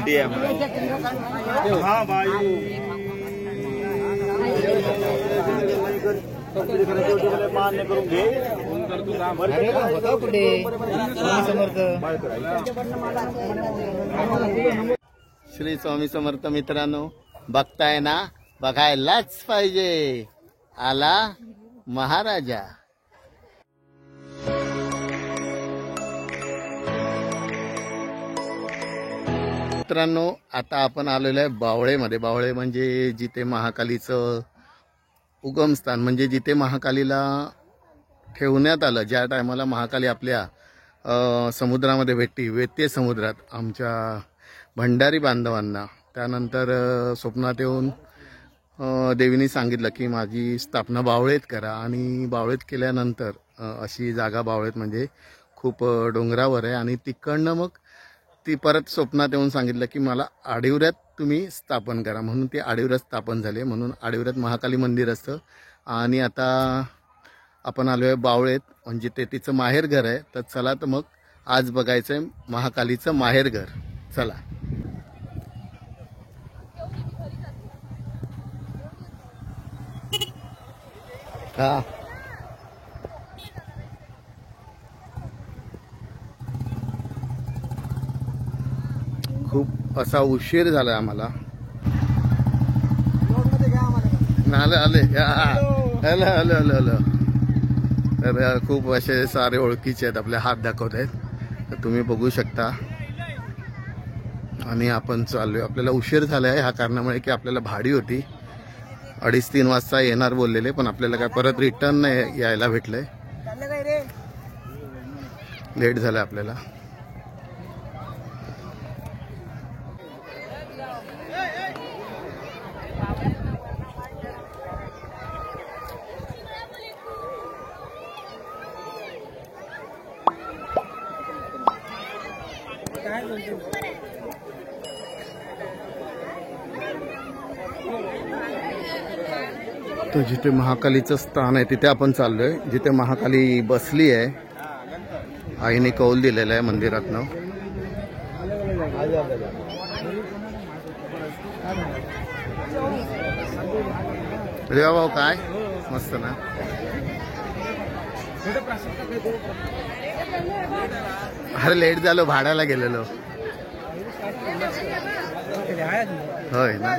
उल्टी है हमारा। हाँ भाई मान्य करूंगे। श्री स्वामी समर्थ मित्रांनो, बघताय ना, बघायलाच पाहिजे, आला महाराजा। मित्रांनो आता आपण आलेलो आहे बावळेमध्ये। बावळे म्हणजे जिथे महाकालीचं उगमस्थान, म्हणजे जिथे महाकालीला ठेवण्यात आलं। ज्या टायमाला महाकाली आपल्या समुद्रामध्ये भेटली, वेत्ते समुद्रात आमच्या भंडारी बांधवांना, त्यानंतर स्वप्नात येऊन देवीने सांगितलं की माझी स्थापना बावळेत करा। आणि बावळेत केल्यानंतर अशी जागा बावळेत म्हणजे खूप डोंगरावर आहे, आणि तिकडनं मग ती परत स्वप्नात येऊन सांगितलं की मला आडिवऱ्यात तुम्ही स्थापन करा, म्हणून ते आडिवऱ्यात स्थापन झाले। म्हणून आडिवऱ्यात महाकाली मंदिर असतं। आणि आता आपण आलो आहे बावळेत, म्हणजे ते तिचं माहेरघर आहे। तर चला तर मग आज बघायचं आहे महाकालीचं माहेरघर, चला। हा खूप असा उशीर झाला आम्हाला। आले आले हॅलो हॅलो हॅलो हॅलो। तर खूप असे सारे ओळखीचे आहेत, आपले हात दाखवत आहेत, तर तुम्ही बघू शकता। आणि आपण चाललोय, आपल्याला उशीर झाला आहे ह्या कारणामुळे की आपल्याला भाडी होती 2:30-3 वाजता येणार बोललेले, पण आपल्याला काय परत रिटर्न नाही यायला भेटलंय, लेट झालं आपल्याला। तो जिथे महाकालीचं स्थान आहे तिथे आपण चाललोय, जिथे महाकाली बसली आहे। आईने कौल दिलेला आहे मंदिरातनं। देवा भाऊ काय मस्त ना। अरे लेट झालो, भाड्याला गेलेलो। होय ना,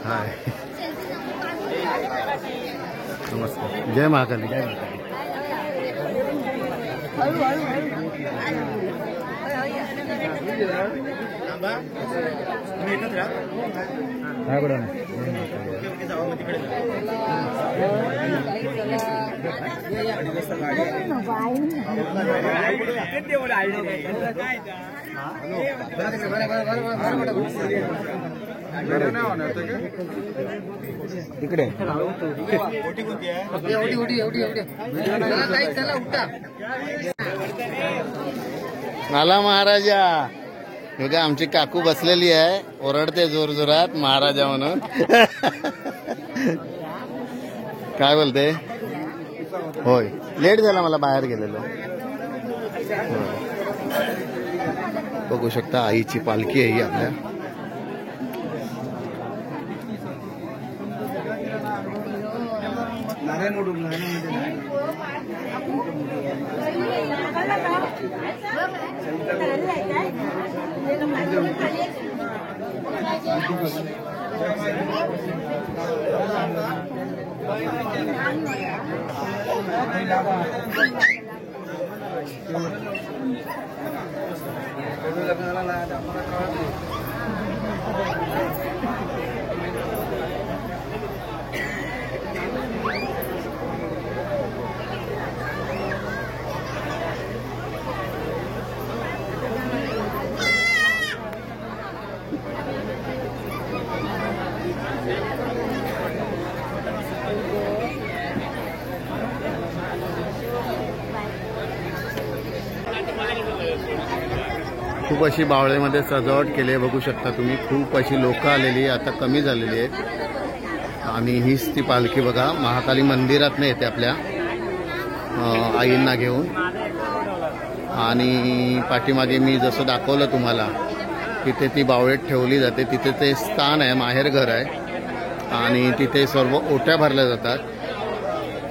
हाय नमस्कार, जय महाकाली, जय महाकाली। इकडे आला महाराजा। बघा आमची काकू बसलेली आहे, ओरडते जोर जोरात महाराजा म्हणून। काय बोलते? होय लेट झाला, मला बाहेर गेलेलो। बघू शकता आईची पालखी आहे ही आपल्या। खूप अशी बावळेमध्ये सजावट केली आहे, बघू शकता तुम्ही। खूप अशी लोक आलेली, आता कमी झालेली आहेत। आणि हीच ती पालखी बघा महाकाली मंदिरात येते आपल्या आईंना घेऊन। आणि पाठीमागे मी जसं दाखवलं तुम्हाला तिथे ती बावळेत ठेवली जाते. तिथे ते स्थान आहे, माहेरघर आहे आणि तिथे सर्व ओट्या भरल्या जातात.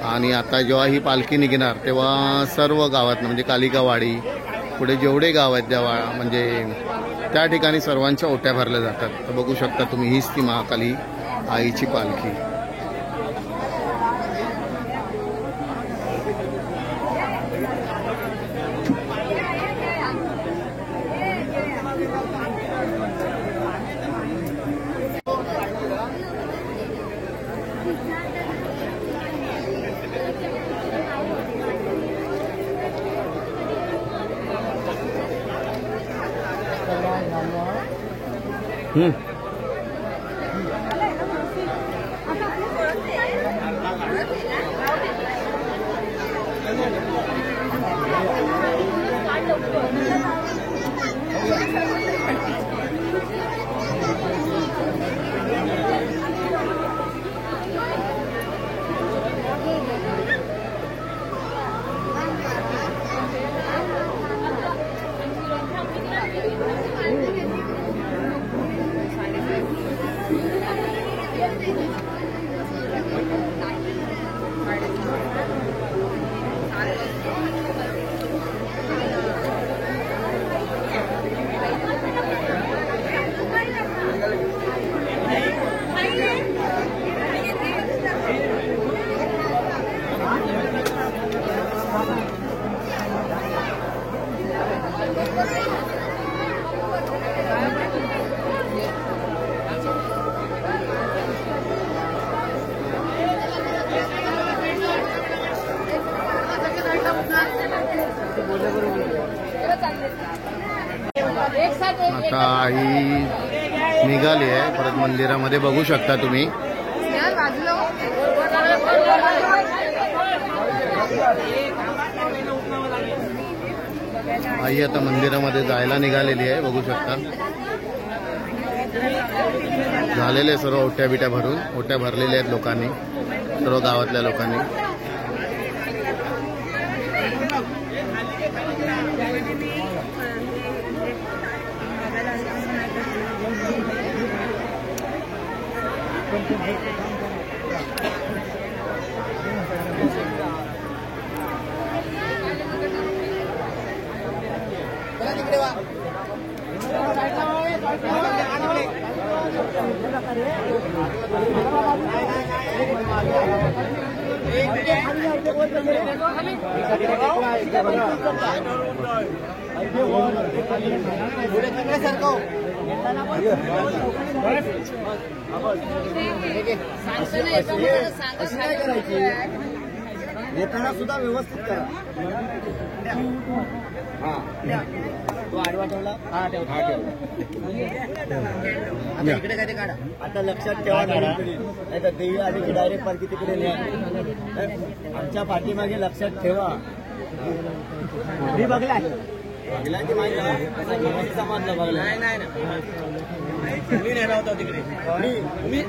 आणि आता जेव्हा ही पालखी निघणार तेव्हा सर्व गावातनं म्हणजे कालिकावाडी पुढे जेवढे गाव आहेत जेव्हा म्हणजे त्या ठिकाणी सर्वांच्या ओट्या भरल्या जातात. तर बघू शकता तुम्ही, हीच ती महाकाली आईची पालखी. आता आई निघाली आहे परत मंदिरामध्ये, बघू शकता तुम्ही. आई आता मंदिरामध्ये जायला निघालेली आहे, बघू शकता. झालेले सर्व ओट्या बिट्या भरून, ओट्या भरलेल्या आहेत लोकांनी, सर्व गावातल्या लोकांनी. येताना सुद्धा व्यवस्थित करा. तो आडवा ठेवला, हा ठेव, आता इकडे काय ते काढा. आता लक्षात ठेवा, नाही तर देवी आली की डायरेक्ट पालखी तिकडे न्या. आमच्या पाठीमागे लक्षात ठेवा. मी बघला की माहिती समजलं, बघला नाही मी नेला होता तिकडे. मी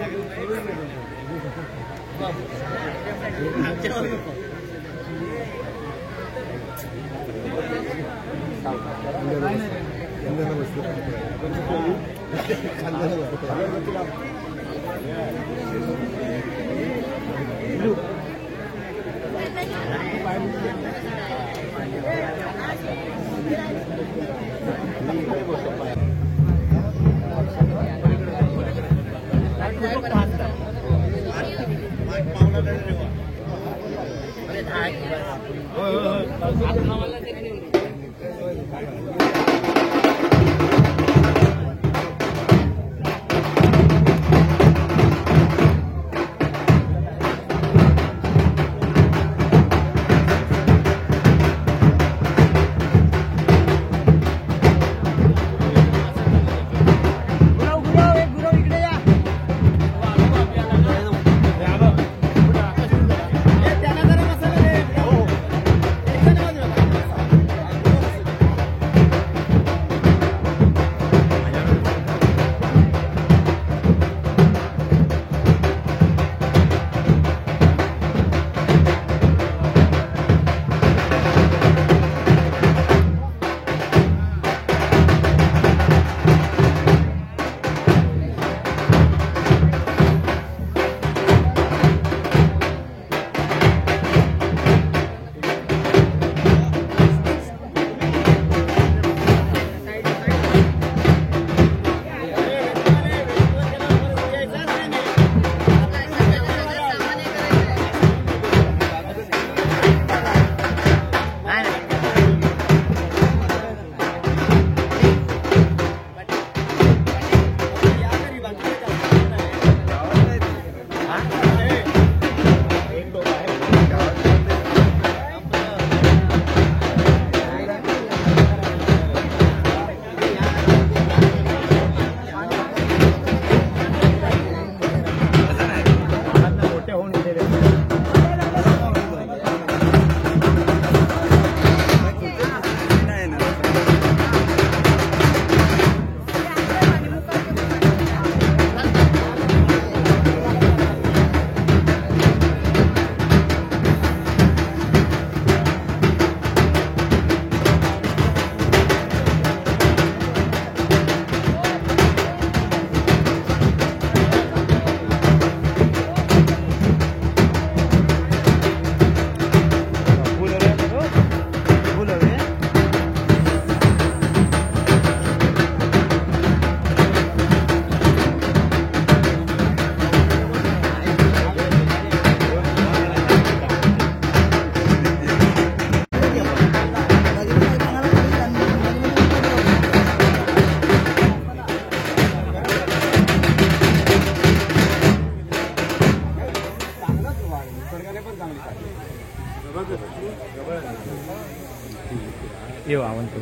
येऊ आवंत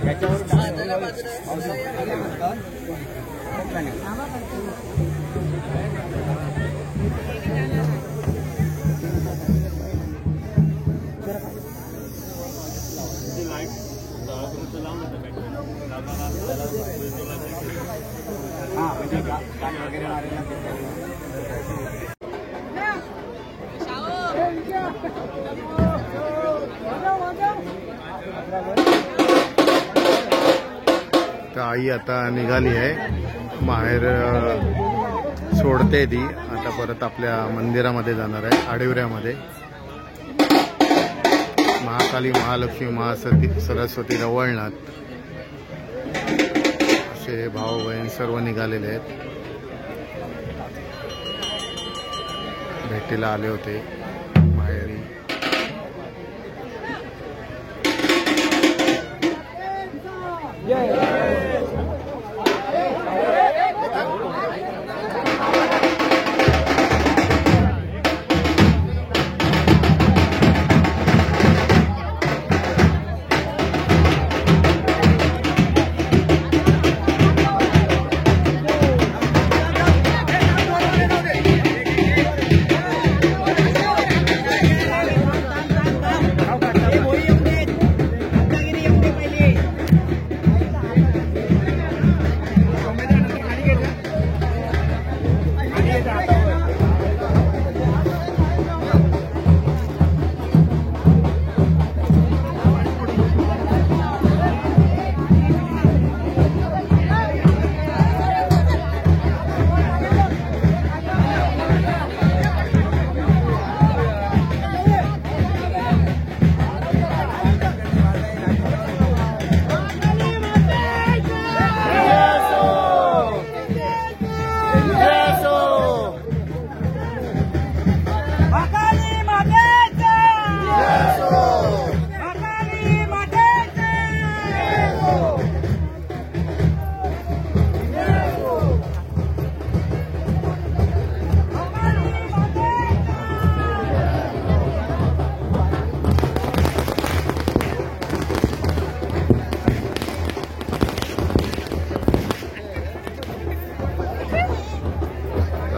याच्यावर हा म्हणजे गाणी वगैरे मारायला तर आई आता निघाली आहे बाहेर, सोडते ती आता परत आपल्या मंदिरामध्ये जाणार आहे आडिवऱ्यामध्ये. महाकाली, महालक्ष्मी, सरस्वती रवळनाथ असे भाऊ बहीण सर्व निघालेले आहेत, भेटीला आले होते माहेरी.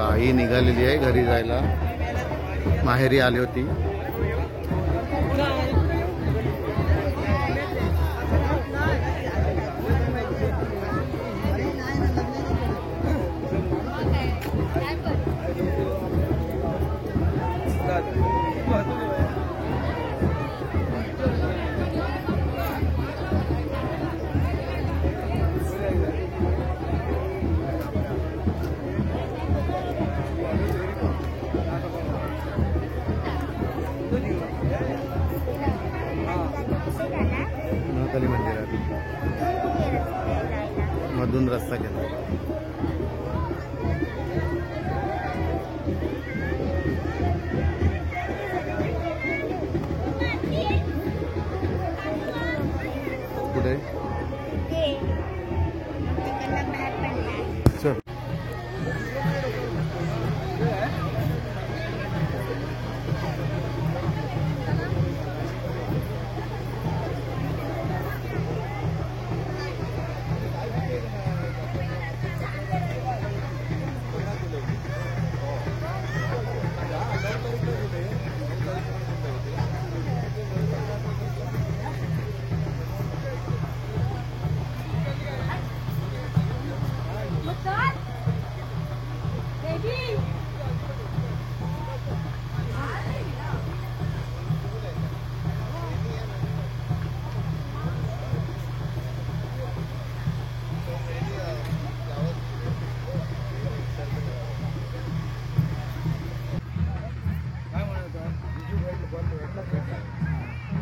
आई निघालेली आहे घरी जायला, माहेरी आली होती. महाकाली मंदिरात मधून रस्ता केला. कुठे चल.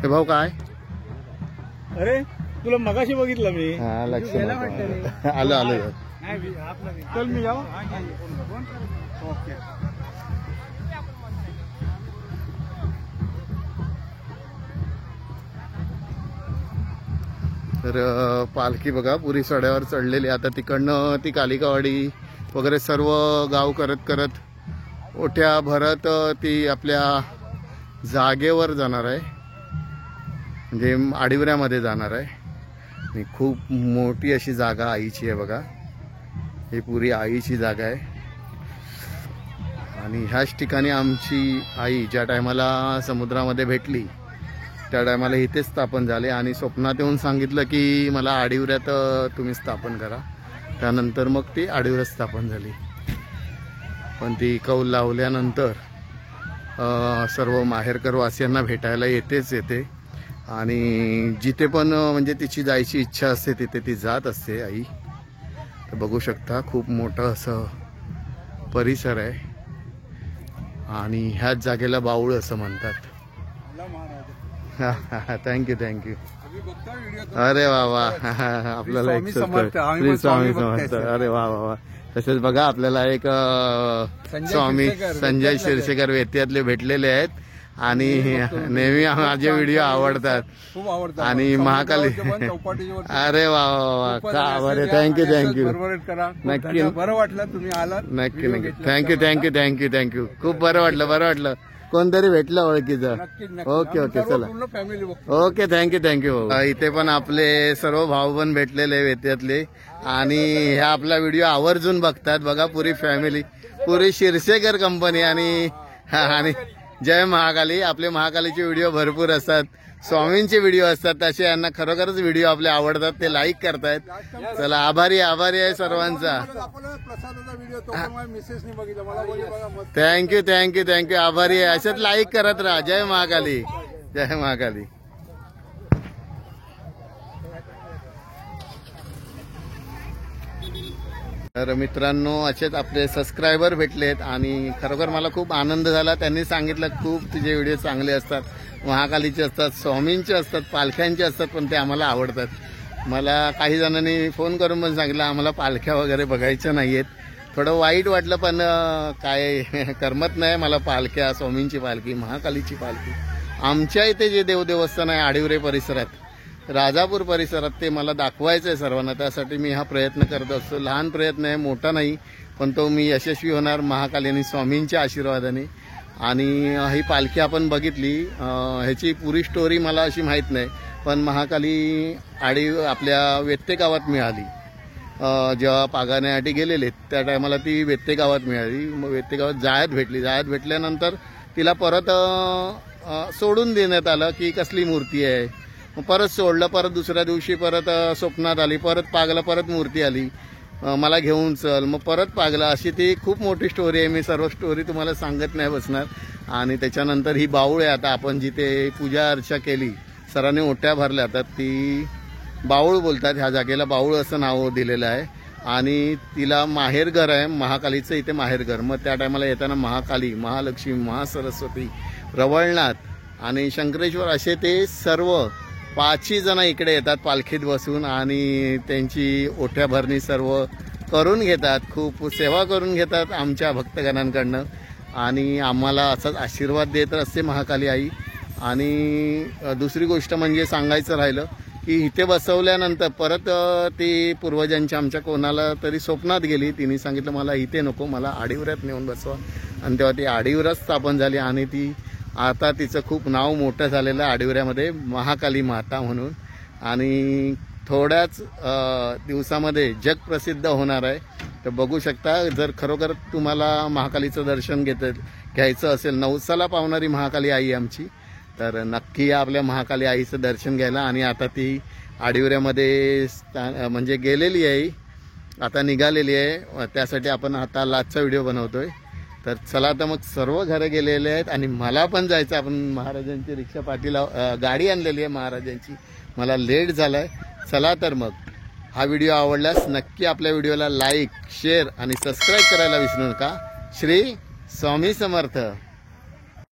हे भाऊ काय अरे तुला मगाशी बघितलं मी. हा लक्ष आलं आलं. चल मी जाऊ. ओके. तर पालखी बघा पुरी सड्यावर चढलेली. आता तिकडनं ती कालिकावाडी वगैरे सर्व गाव करत करत ओट्या भरत ती आपल्या जागेवर जाणार आहे. म्हणजे आडिवऱ्यामध्ये जाणार आहे आणि खूप मोठी अशी जागा आईची आहे बघा. ही पुरी आईची जागा आहे आणि ह्याच ठिकाणी आमची आई ज्या टायमाला समुद्रामध्ये भेटली त्या टायमाला इथेच स्थापन झाले आणि स्वप्नात येऊन सांगितलं की मला आडिवऱ्यात तुम्ही स्थापन करा. त्यानंतर मग ती आडिवऱ्यात स्थापन झाली. पण ती कौल लावल्यानंतर सर्व माहेरकर वासियांना भेटायला येते आणि जिथे पण म्हणजे तिची जायची इच्छा असते तिथे ती जात असते आई. तर बघू शकता खूप मोठं असं परिसर आहे आणि ह्याच जागेला बाऊळ असं म्हणतात. थँक्यू. अरे वा वा आपल्याला एक श्री स्वामी समर्थ. अरे वा वा वा. तसेच बघा आपल्याला एक स्वामी संजय शिरसेकर वेत्यातले भेटलेले आहेत आणि नेहमी माझे व्हिडिओ आवडतात खूप आवडतात आणि महाकाली. अरे वा वा वा का बरे. थँक्यू नक्की बरं वाटलं तुम्ही आलात. नक्की थँक्यू खूप बरं वाटलं. कोणतरी भेटलं ओळखीचं. ओके चला फॅमिली ओके थँक्यू. इथे पण आपले सर्व भाऊ पण भेटलेले वेत्यातले आणि ह्या आपला व्हिडिओ आवर्जून बघतात बघा. पुरी फॅमिली पुरी शिरसेकर कंपनी आणि जय महाकाली. आपले महाकालीचे व्हिडिओ भरपूर असतात, स्वामींचे व्हिडिओ असतात. तसे यांना खरोखरच व्हिडिओ आपले आवडतात, ते लाईक करतायत. चला आभारी आहे सर्वांचा. थँक्यू आभारी आहे. असेच लाईक करत राहा. जय महाकाली. तर मित्रांनो असेच आपले सबस्क्रायबर भेटलेत आणि खरोखर मला खूप आनंद झाला. त्यांनी सांगितलं खूप तुझे व्हिडिओ चांगले असतात, महाकालीचे असतात, स्वामींचे असतात, पालख्यांचे असतात, पण ते आम्हाला आवडतात. मला काही जणांनी फोन करून पण सांगितलं आम्हाला पालख्या वगैरे बघायच्या नाहीयेत. थोडं वाईट वाटलं पण काय करमत नाही. मला पालख्या, स्वामींची पालखी, महाकालीची पालखी, आमच्या इथे जे देवस्थान आहे आडिवरे परिसरात, राजापूर परिसरात, ते मला दाखवायचं आहे सर्वांना. त्यासाठी मी हा प्रयत्न करत असतो. लहान प्रयत्न आहे, मोठा नाही, पण तो मी यशस्वी होणार महाकाली आणि स्वामींच्या आशीर्वादाने. आणि ही पालखी आपण बघितली. ह्याची पुरी स्टोरी मला अशी माहीत नाही, पण महाकाली आपल्या वेत्ते गावात मिळाली. जेव्हा पागाण्यासाठी गेलेले त्या टायमाला ती वेत्ते गावात मिळाली. मग वेत्ते गावात जाळ्यात भेटली. जाळ्यात भेटल्यानंतर तिला परत सोडून देण्यात आलं की कसली मूर्ती आहे. मग परत सोडलं. परत दुसऱ्या दिवशी परत स्वप्नात आली. परत पागला, परत मूर्ती आली, मला घेऊन चल. मग परत पागला. अशी ती खूप मोठी स्टोरी आहे. मी सर्व स्टोरी तुम्हाला सांगत नाही बसणार. आणि त्याच्यानंतर ही बाऊळ आहे. आता आपण जिथे पूजा अर्चा केली, सरांनी ओट्या भरल्या, तर ती बाऊळ बोलतात. ह्या जागेला बाऊळ असं नाव दिलेलं आहे. आणि तिला माहेरघर आहे महाकालीचं, इथे माहेरघर. मग त्या टायमाला येताना महाकाली, महालक्ष्मी, महासरस्वती, रवळनाथ आणि शंकरेश्वर असे ते सर्व 5ही जण इकडे येतात पालखीत बसून आणि त्यांची ओठ्या भरणी सर्व करून घेतात. खूप सेवा करून घेतात आमच्या भक्तगणांकडनं आणि आम्हाला असाच आशीर्वाद देत असते महाकाली आई. आणि दुसरी गोष्ट म्हणजे सांगायचं राहिलं की इथे बसवल्यानंतर परत ती पूर्वजांच्या आमच्या कोणाला तरी स्वप्नात गेली. तिने सांगितलं मला इथे नको, मला आडिवऱ्यात नेऊन बसवा. आणि तेव्हा ती आडिवऱ्यात स्थापन झाली आणि ती आता तिचं खूप नाव मोठं झालेलं आहे आडिवऱ्यामध्ये, महाकाली माता म्हणून. आणि थोड्याच दिवसामध्ये जगप्रसिद्ध होणार आहे. तर बघू शकता. जर खरोखर तुम्हाला महाकालीचं दर्शन घ्यायचं असेल, नवसाला पावणारी महाकाली आई आमची, तर नक्की या आपल्या महाकाली आईचं दर्शन घ्यायला. आणि आता ती आडिवऱ्यामध्ये म्हणजे गेलेली आहे, आता निघालेली आहे. त्यासाठी आपण आता लाचचा व्हिडिओ बनवतोय. तर चला आता मग सर्व घरं गेलेले आहेत आणि मला पण जायचं. आपण महाराजांची रिक्षा पाठीला गाडी आणलेली आहे महाराजांची, मला लेट झालाय. चला तर मग हा व्हिडिओ आवडल्यास नक्की आपल्या व्हिडिओला लाईक, शेअर आणि सबस्क्राईब करायला विसरू नका. श्री स्वामी समर्थ.